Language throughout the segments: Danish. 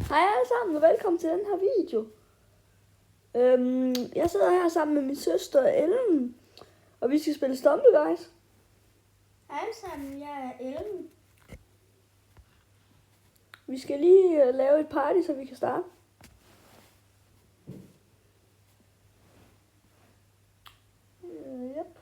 Hej alle sammen og velkommen til den her video. Jeg sidder her sammen med min søster Ellen, og vi skal spille Stumble Guys. Hej alle sammen, jeg er Ellen. Vi skal lige lave et party, så vi kan starte. Yep.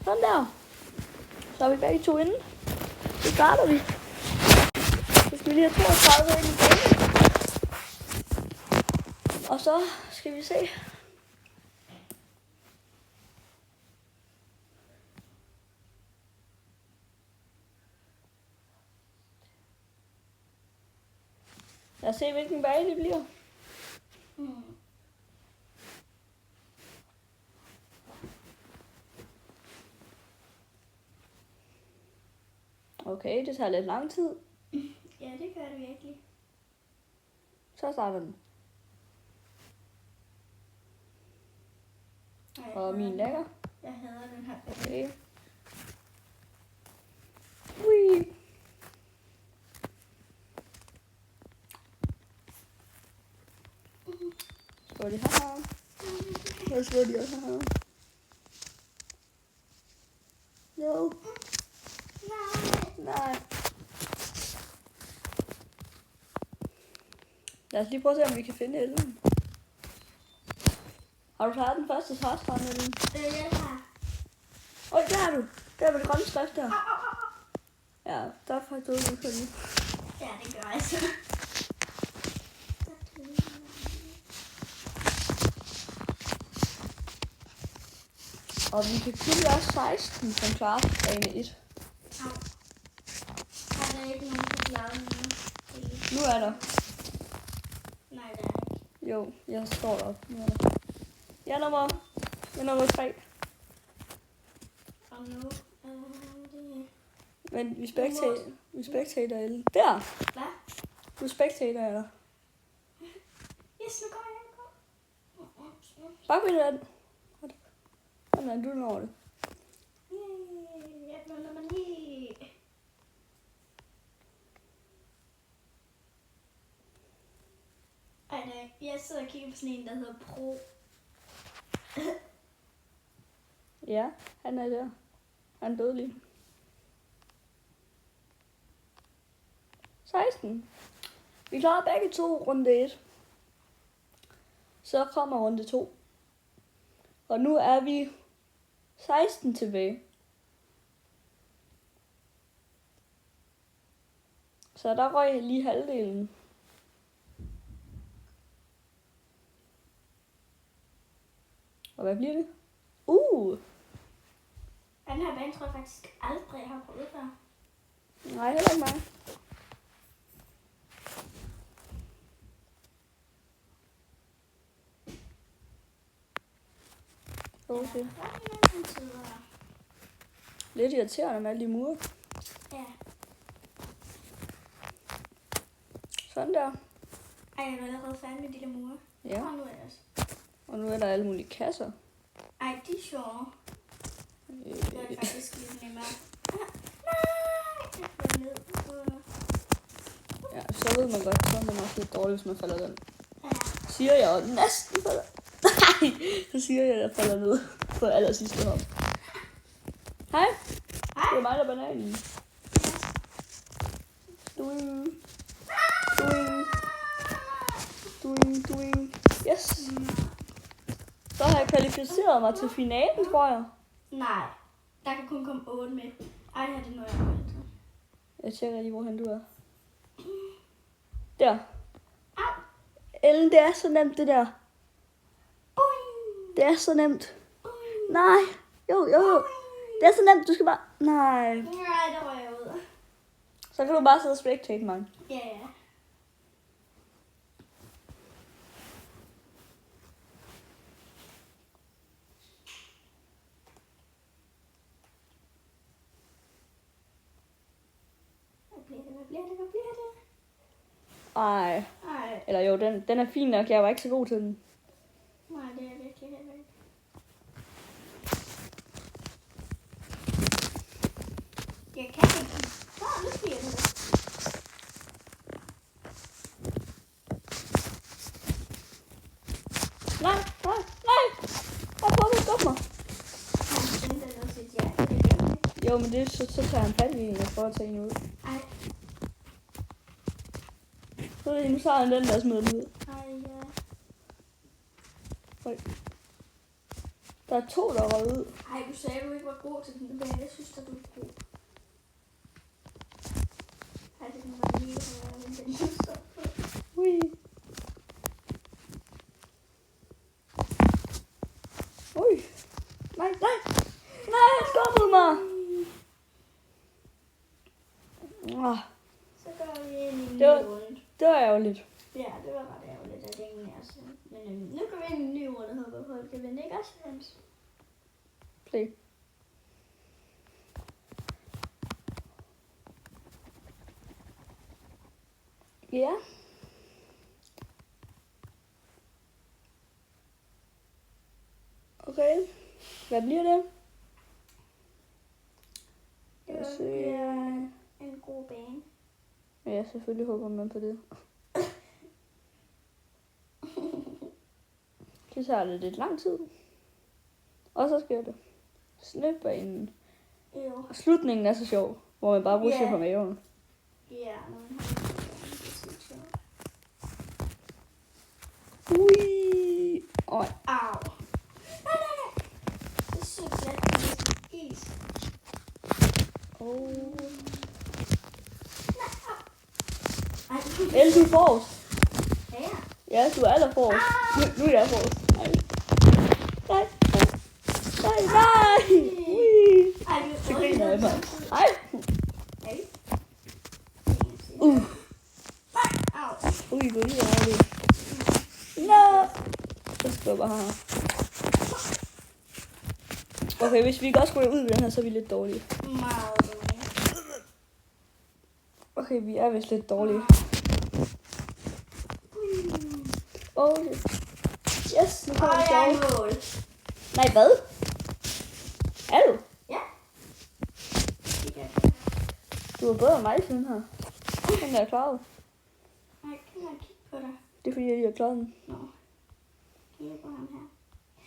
Sådan der. Så er vi begge to inde. Så starter vi. Så skal vi lige have 32 ind i banen. Og så skal vi se. Lad os se, hvilken bane det bliver. Okay, det tager lidt lang tid. Ja, det gør det virkelig. Så starter den. Og min lækker. Jeg hader den her. Okay. Ui. Slår de her. Jeg slår de også her. Jo. Nej. Lad os lige prøve at se, om vi kan finde Ellen. Har du klaret den første træstrand, Ellen? Jeg har. Øj, der er du. Der var det grønne skrift der. Ja, der er faktisk noget, du kan lide. Ja, det gør jeg så. Og vi kan kun være 16, som klarer bane 1. Er der ikke nogen, der klarer den nu? Nu er der. Nej, det er ikke. Jo, jeg står deroppe. Nu er der. Jeg er nummer 3. Og nu det... Men vi spectator Ellen. Der! Hvad? Du spectator er der. Yes, nu kommer jeg. Bare ved den. Sådan er du når det. Jeg bliver nummer 9. Ej, nej. Jeg sidder og kigger på sådan en, der hedder Pro. Ja, han er der. Han er dødelig. 16. Vi klarer begge to runde 1. Så kommer runde 2. Og nu er vi 16 tilbage. Så der røg lige halvdelen. Og hvad bliver det? Den her bane tror jeg faktisk aldrig, jeg har prøvet før. Nej, heller ikke mig. Okay. Lidt irriterende med alle de mure. Ja. Sådan der. Ej, jeg er allerede færdig med de der mure. Ja. Og nu er jeg også. Og nu er der alle mulige kasser. Ej, de er sjove. Det er faktisk lidt nemmere. Nej! Ja, så ved man godt, så er man også lidt dårlig, hvis man falder ned. Ja. Siger jeg og næsten falder. Nej, så siger jeg, at jeg falder ned på aller sidste hop. Hej. Hej. Det er mig, der er bananen. Doing. Yes. Så har jeg kvalificeret mig til finalen, tror jeg. Nej, der kan kun komme 8 med. Ej, det her det er noget, jeg har altid. Jeg tjekker lige, hvorhen du er. Der. Au. Ellen, det er så nemt, det der. Boing. Det er så nemt. Boing. Nej. Jo. Det er så nemt, du skal bare... Nej. Nej, der røg jeg ud. Så kan du bare sidde og spectate mig. Ja. Hvad bliver det? Ej. Ej, Eller jo, den er fin nok. Jeg var ikke så god til den. nej, det er virkelig heller ikke. Jeg kan ikke. Nu sker det. Jo, men det, så tager han fat i en og prøver at tage en ud. Ej, Så nu tager han den der og smider den ud. ej, ja. Der er 2, der er røget ud. Ej, du sagde, du ikke var god til den, men jeg synes, at du er god. Ej, det kan man lige have den lyst op på. Ui. Ui. Nej. Nej, han skubbede mig. Så går vi ind i en ny Det var- runde. Det var ærgerligt. Ja, det var ret ærgerligt, at det ingen af os. Men nu går vi ind i en ny runde, håber på, at det vil ikke også, Hans. Play. Ja. Okay. Hvad bliver det? Det Lad os se. bliver en god bane. Ja, selvfølgelig håber man på det. Det tager lidt lang tid. Og så sker det. Snøbanen. Jo. Og slutningen er så sjov, hvor man bare rusher Ja. på maven. Ja, når man har en god bane, det er sygt sjovt. Ui. Øj. Au. Nej. Det er sygt let. Det er næsten is. Oh. Ej, Elle, du er forrest. ja, ja. Ja, du er aller forrest. Nu er jeg forrest. Nej. Ui. Ej, Det griner jeg mig. Ej. Ej. Uh. Au. Ui, gå lige over det. Nå. Så skubber her. Okay, hvis vi godt skulle ud ved den her, så er vi lidt dårlige. Meget dårligt. Okay, vi er vist lidt dårlige. Okay. Yes, nu kommer Ej, vi jeg sjovt. er i mål. Nej, hvad? Er du? Ja. Du er bedre end mig til den her. Den er klaret. Ej, kan jeg kigge på dig? Det er fordi, jeg lige har klaret den. Nå. Kigge på ham her.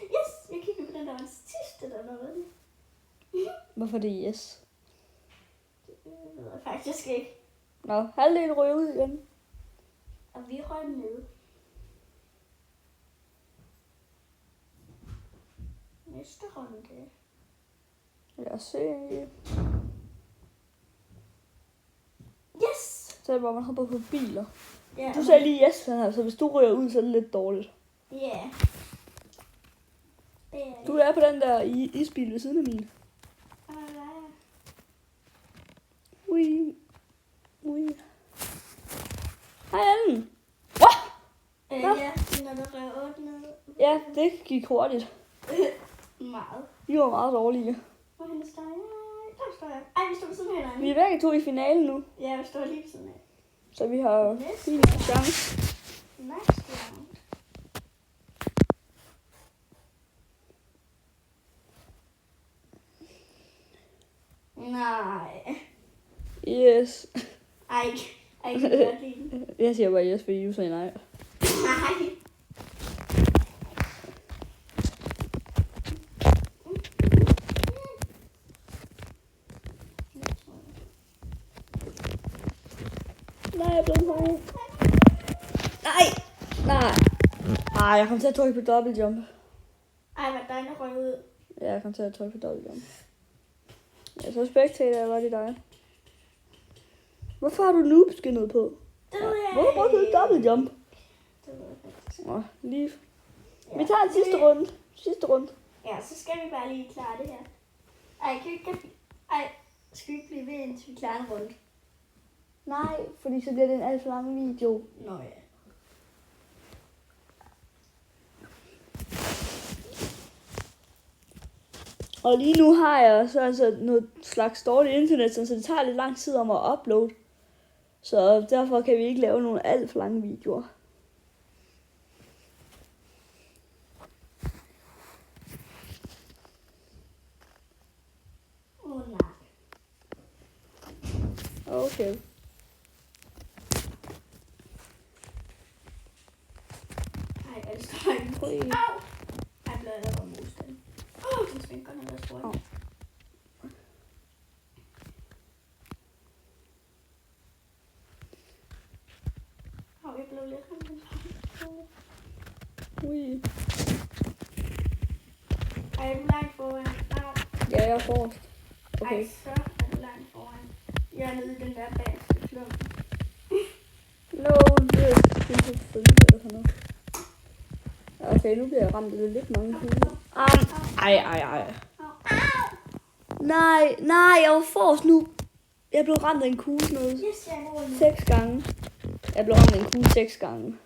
Yes, jeg kigger på den der var den sidste, der nåede. Hvorfor det er yes? Det ved jeg faktisk ikke. Nå, halvdelen ryger ud igen. Og vi røg ned. Næste runde. Lad os se. Yes! Så er det, hvor man hopper på biler. Ja. Du sagde lige yes, den her, så hvis du ryger ud, så er det lidt dårligt. Ja. Det er det. Du er på den der isbil ved siden af min. Ui. Hej, Anne. Ja, når der røg 8 ned. Ja, det gik hurtigt. Meget. Vi var meget dårlige. Hvorhen står jeg? Der står jeg. Ej, vi står ved siden af hinanden. Vi er begge to i finalen nu, Ja, vi står lige ved siden af. så vi har Næste. fin chance. Next round. Nej. Yes. Ej, kan du godt lide den? Jeg siger bare yes, fordi du sagde nej. Nej. Nej, jeg er blevet høj. Nej. Ej, jeg kom til at trykke på double jump. Ej, hvad der røg ud. Ja, jeg kom til at trykke på double jump. Ja, så spectator, eller var det dig? Hvorfor har du noob-skinnet på? Det ved jeg Hvorfor brugte du ikke double jump? Det ved jeg faktisk. Nå, lige. Ja. Vi tager en sidste runde. Ja, så skal vi bare lige klare det her. Ej, skal vi ikke blive ved, indtil vi klarer en runde? Nej, fordi så bliver det en alt for lang video. Nå ja. Og lige nu har jeg så altså noget slags dårligt internet, så det tager lidt lang tid om at uploade. Så derfor kan vi ikke lave nogle alt for lange videoer. Nej. Okay. Ej, hvad står jeg på? Ui. Au! Ej, blev jeg der var modstand. Den svinker, når der er spurgt. Au. blev lidt ramt. Ui. Ej, er du langt foran? Au. Ja, jeg er forrest. Okay. Ej, så er du langt foran. Jeg er nede i den der bagste klump. No, det er så følge eller sådan noget. Okay, nu bliver jeg ramt af lidt mange kugler. Ej. Nej, jeg var forrest nu. Jeg blev ramt af en kugle noget. Yes, jeg er mål. 6 gange. Jeg blev ramt af en kugle 6 gange.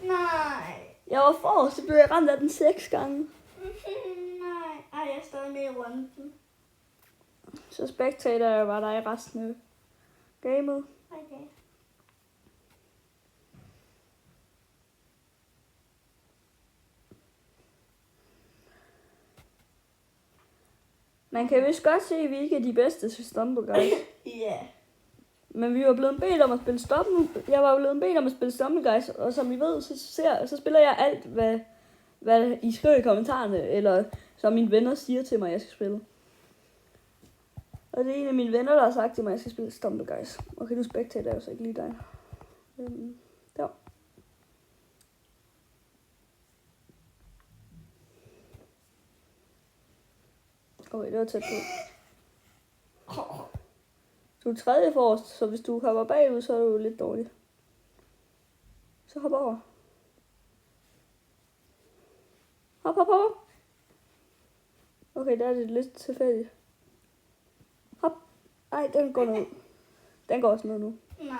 Nej. Jeg var forrest, så blev jeg ramt af den 6 gange. Nej. Ej, jeg er stadig med i runden. Så spectator var der i resten af gamet. Okay. Man kan vist godt se, at vi ikke er de bedste til Stumbleguys. Ja. Men vi var blevet bedt om at spille Jeg var blevet bedt om at spille Stumbleguys, og som I ved, så spiller jeg alt, hvad I skriver i kommentarerne, eller som mine venner siger til mig, jeg skal spille. Og det er en af mine venner, der har sagt til mig, at jeg skal spille Stumbleguys. Okay, nu spectator jeg så ikke lige dig. Der. Okay, det var tæt på. Du er tredje forrest, så hvis du hopper bagud, så er du lidt dårlig. Så hop over. Hop. Okay, der er det lidt tilfældigt. Hop. Ej, den går ned. Den går også ned nu. Nej.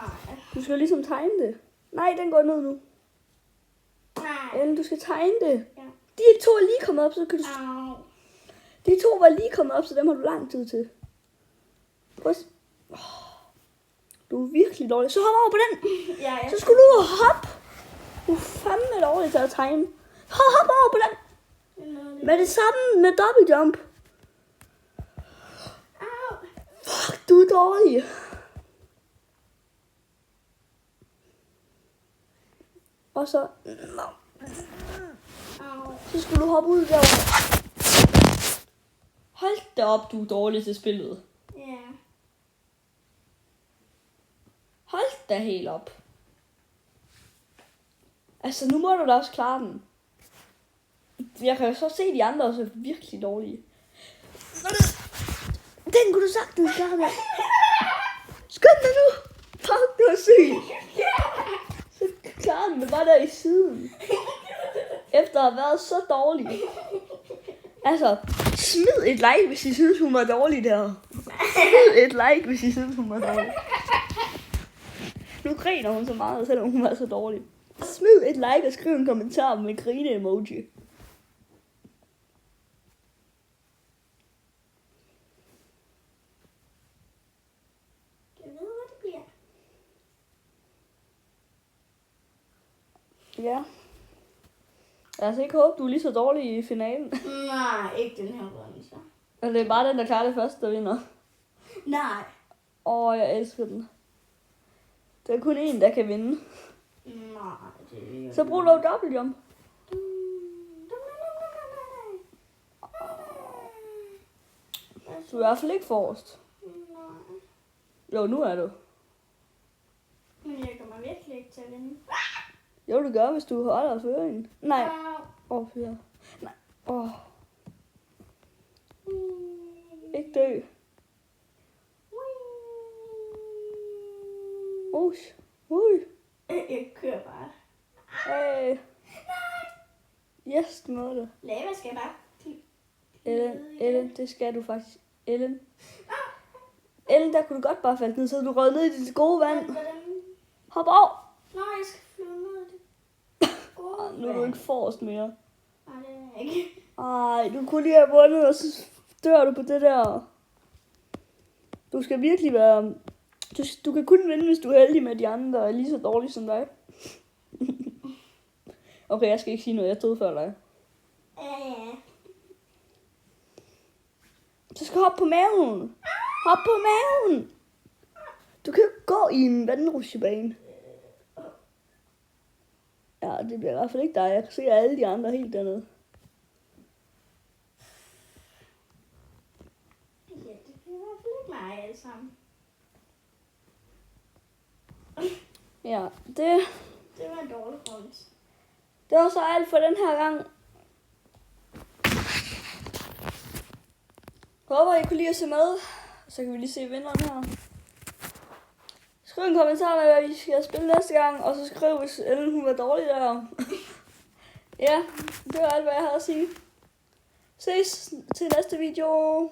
Du skal ligesom tegne det. Nej, den går ned nu. Nej. Ellen, du skal tegne det. Ja. De to er lige kommet op, så kan du... Au. De to var lige kommet op, så dem har du lang tid til. Prøv at... Du er virkelig dårlig. Så hop over på den. Ja. Så skulle du hoppe. Du er fandme dårlig til at tegne. Hop over på den. Med det samme med double jump. Au. Fuck, du er dårlig. Og så... Au. Så skulle du hoppe ud derovre. Hold da op, du er dårlig til spillet. Ja. Hold da helt op. Altså, nu må du da også klare den. Jeg kan jo så se, de andre også er virkelig dårlige. Den kunne du sagtens klare der. Skynd dig nu. Fuck, du er syg. Så klarer den det bare der i siden. Efter at have været så dårlig. Altså, smid et like, hvis I synes, hun var dårlig der. Smid et like, hvis I synes, hun var dårlig. Nu griner hun så meget, selvom hun var så dårlig. Smid et like og skriv en kommentar med grine-emoji. Jeg ved, hvad det bliver. Ja. Jeg altså ikke håbe, du er lige så dårlig i finalen. Nej, ikke den her runde, så. Og det er bare den, der klarer det første, der vinder. Nej. Jeg elsker den. Der er kun én, der kan vinde. Nej, det er... Så brug dog dobbeltjump. Du er i hvert fald ikke forrest. Nej. Jo, nu er du. Men jeg kommer virkelig ikke til at vinde. Jo, du gør, hvis du holder føringen. Nej. Au. Fyre. Nej. Ikke dø. Ui. Jeg kører bare. Hey. Yes, du nåede det. Lava skal bare... Ellen, det skal du faktisk. Ellen, der kunne du godt bare falde ned, så du rød ned i det gode vand. Hop over. Nå, jeg skal flyve ned i det. Nu er du ikke forrest mere. Nej, det er jeg ikke. Ej, du kunne lige have vundet, og så dør du på det der. Du skal virkelig være... Du kan kun vinde, hvis du er heldig med de andre, der er lige så dårlige som dig. Okay, jeg skal ikke sige noget. Jeg stod før dig. Ja. Du skal hoppe på maven. Hop på maven. Du kan jo gå i en vandrutsjebane. Ja, det bliver i hvert fald ikke dig. Jeg kan se alle de andre helt dernede. Ja, det bliver i hvert fald ikke mig alle sammen. Ja, det Det var en dårlig runde. Det var så alt for den her gang. Håber I kunne lide at se med. Så kan vi lige se vinderen her. Skriv en kommentar med, hvad vi skal spille næste gang. Og så skriv, hvis Ellen hun var dårlig der. Ja, det var alt, hvad jeg havde at sige. Ses til næste video.